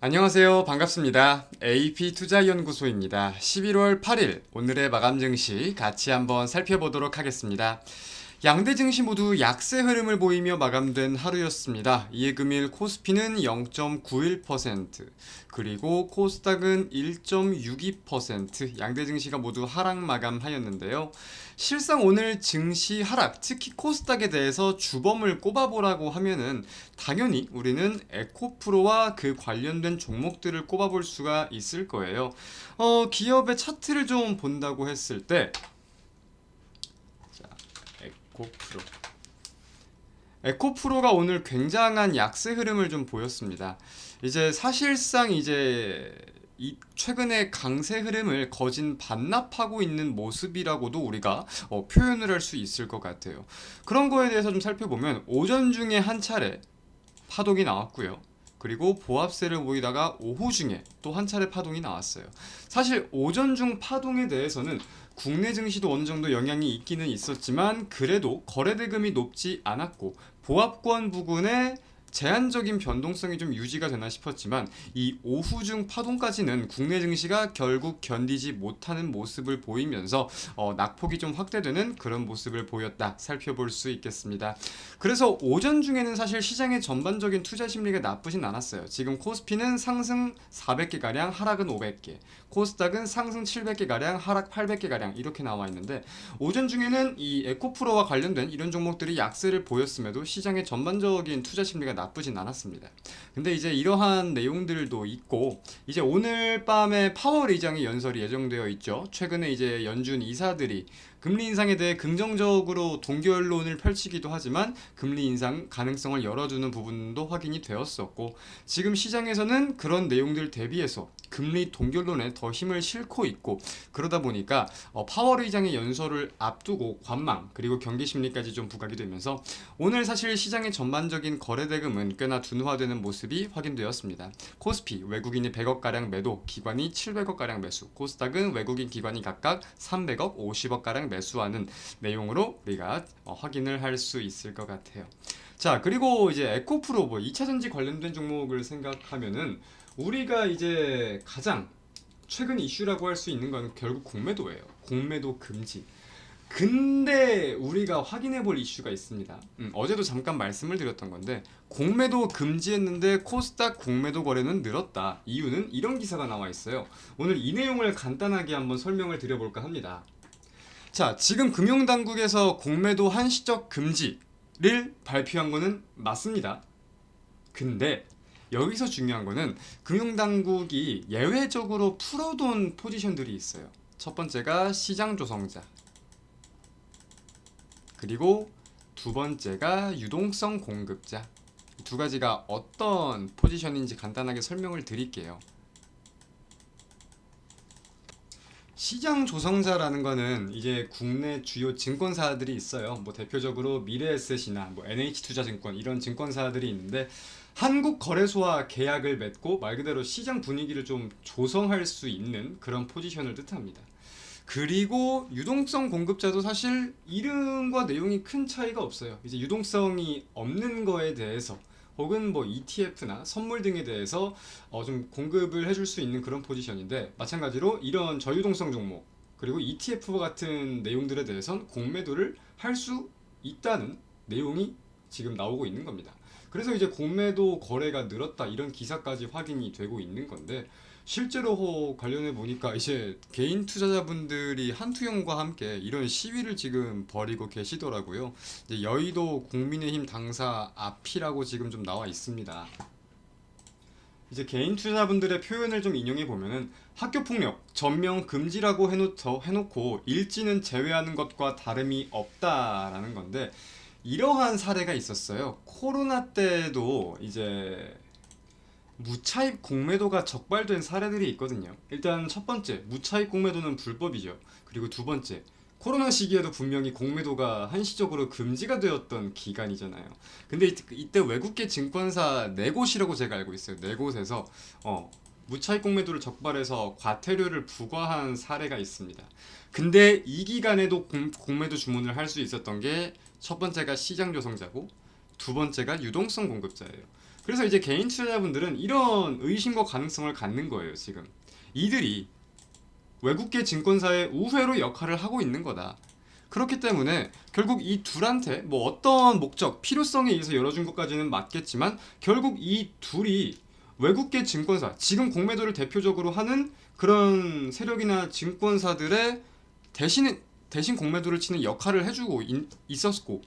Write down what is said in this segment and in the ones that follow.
안녕하세요. 반갑습니다. AP투자연구소입니다. 11월 8일 오늘의 마감 증시 같이 한번 살펴보도록 하겠습니다. 양대 증시 모두 약세 흐름을 보이며 마감된 하루였습니다. 이에 금일 코스피는 0.91%, 그리고 코스닥은 1.62%, 양대 증시가 모두 하락 마감하였는데요. 실상 오늘 증시 하락, 특히 코스닥에 대해서 주범을 꼽아보라고 하면은 당연히 우리는 에코프로와 그 관련된 종목들을 꼽아볼 수가 있을 거예요. 기업의 차트를 좀 본다고 했을 때, 자, 에코프로. 에코프로가 오늘 굉장한 약세 흐름을 좀 보였습니다. 이제 사실상 이제 이 최근에 강세 흐름을 거진 반납하고 있는 모습이라고도 우리가 표현을 할 수 있을 것 같아요. 그런 거에 대해서 좀 살펴보면 오전 중에 한 차례 파동이 나왔고요. 그리고 보합세를 보이다가 오후 중에 또 한 차례 파동이 나왔어요. 사실 오전 중 파동에 대해서는 국내 증시도 어느 정도 영향이 있기는 있었지만 그래도 거래대금이 높지 않았고 보합권 부근에 제한적인 변동성이 좀 유지가 되나 싶었지만 이 오후 중 파동까지는 국내 증시가 결국 견디지 못하는 모습을 보이면서 낙폭이 좀 확대되는 그런 모습을 보였다 살펴볼 수 있겠습니다. 그래서 오전 중에는 사실 시장의 전반적인 투자 심리가 나쁘진 않았어요. 지금 코스피는 상승 400개가량, 하락은 500개, 코스닥은 상승 700개가량, 하락 800개가량 이렇게 나와 있는데 오전 중에는 이 에코프로와 관련된 이런 종목들이 약세를 보였음에도 시장의 전반적인 투자 심리가 나쁘진 않았습니다. 근데 이제 이러한 내용들도 있고 이제 오늘 밤에 파월 의장의 연설이 예정되어 있죠. 최근에 이제 연준 이사들이 금리 인상에 대해 긍정적으로 동결론을 펼치기도 하지만 금리 인상 가능성을 열어두는 부분도 확인이 되었었고 지금 시장에서는 그런 내용들 대비해서 금리 동결론에 더 힘을 싣고 있고 그러다 보니까 파월 의장의 연설을 앞두고 관망 그리고 경기 심리까지 좀 부각이 되면서 오늘 사실 시장의 전반적인 거래대금은 꽤나 둔화되는 모습이 확인되었습니다. 코스피 외국인이 100억가량 매도, 기관이 700억가량 매수, 코스닥은 외국인 기관이 각각 300억, 50억가량 매수하는 내용으로 우리가 확인을 할 수 있을 것 같아요. 자, 그리고 이제 에코프로 뭐 2차전지 관련된 종목을 생각하면은 우리가 이제 가장 최근 이슈라고 할 수 있는 건 결국 공매도예요. 공매도 금지. 근데 우리가 확인해 볼 이슈가 있습니다. 어제도 잠깐 말씀을 드렸던 건데 공매도 금지했는데 코스닥 공매도 거래는 늘었다. 이유는 이런 기사가 나와 있어요. 오늘 이 내용을 간단하게 한번 설명을 드려볼까 합니다. 자, 지금 금융당국에서 공매도 한시적 금지를 발표한 거는 맞습니다. 근데 여기서 중요한 거는 금융당국이 예외적으로 풀어둔 포지션들이 있어요. 첫 번째가 시장 조성자, 그리고 두 번째가 유동성 공급자. 두 가지가 어떤 포지션인지 간단하게 설명을 드릴게요. 시장 조성자라는 거는 이제 국내 주요 증권사들이 있어요. 뭐 대표적으로 미래에셋이나 뭐 NH투자증권 이런 증권사들이 있는데 한국 거래소와 계약을 맺고 말 그대로 시장 분위기를 좀 조성할 수 있는 그런 포지션을 뜻합니다. 그리고 유동성 공급자도 사실 이름과 내용이 큰 차이가 없어요. 이제 유동성이 없는 거에 대해서 혹은 뭐 ETF나 선물 등에 대해서 좀 공급을 해줄 수 있는 그런 포지션인데 마찬가지로 이런 저유동성 종목 그리고 ETF와 같은 내용들에 대해선 공매도를 할 수 있다는 내용이 지금 나오고 있는 겁니다. 그래서 이제 공매도 거래가 늘었다 이런 기사까지 확인이 되고 있는 건데 실제로 관련해 보니까 이제 개인 투자자분들이 한투영과 함께 이런 시위를 지금 벌이고 계시더라고요. 이제 여의도 국민의힘 당사 앞이라고 지금 좀 나와 있습니다. 이제 개인 투자자분들의 표현을 좀 인용해 보면은 학교 폭력 전면 금지라고 해놓고 일지는 제외하는 것과 다름이 없다라는 건데 이러한 사례가 있었어요. 코로나 때도 이제 무차입 공매도가 적발된 사례들이 있거든요. 일단 첫 번째, 무차입 공매도는 불법이죠. 그리고 두 번째, 코로나 시기에도 분명히 공매도가 한시적으로 금지가 되었던 기간이잖아요. 근데 이때 외국계 증권사 네 곳이라고 제가 알고 있어요. 네 곳에서 무차입 공매도를 적발해서 과태료를 부과한 사례가 있습니다. 근데 이 기간에도 공매도 주문을 할 수 있었던 게 첫 번째가 시장 조성자고 두 번째가 유동성 공급자예요. 그래서 이제 개인 투자자분들은 이런 의심과 가능성을 갖는 거예요. 지금 이들이 외국계 증권사의 우회로 역할을 하고 있는 거다. 그렇기 때문에 결국 이 둘한테 뭐 어떤 목적, 필요성에 의해서 열어준 것까지는 맞겠지만 결국 이 둘이 외국계 증권사, 지금 공매도를 대표적으로 하는 그런 세력이나 증권사들의 대신 공매도를 치는 역할을 해주고 있었고,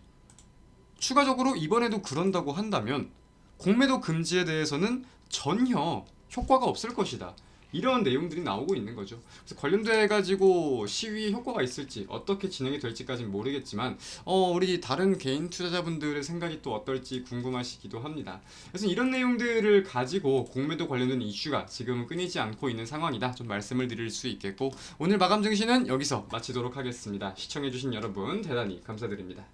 추가적으로 이번에도 그런다고 한다면 공매도 금지에 대해서는 전혀 효과가 없을 것이다. 이런 내용들이 나오고 있는 거죠. 그래서 관련돼 가지고 시위에 효과가 있을지 어떻게 진행이 될지까지는 모르겠지만 우리 다른 개인 투자자분들의 생각이 또 어떨지 궁금하시기도 합니다. 그래서 이런 내용들을 가지고 공매도 관련된 이슈가 지금은 끊이지 않고 있는 상황이다. 좀 말씀을 드릴 수 있겠고, 오늘 마감 증시는 여기서 마치도록 하겠습니다. 시청해주신 여러분 대단히 감사드립니다.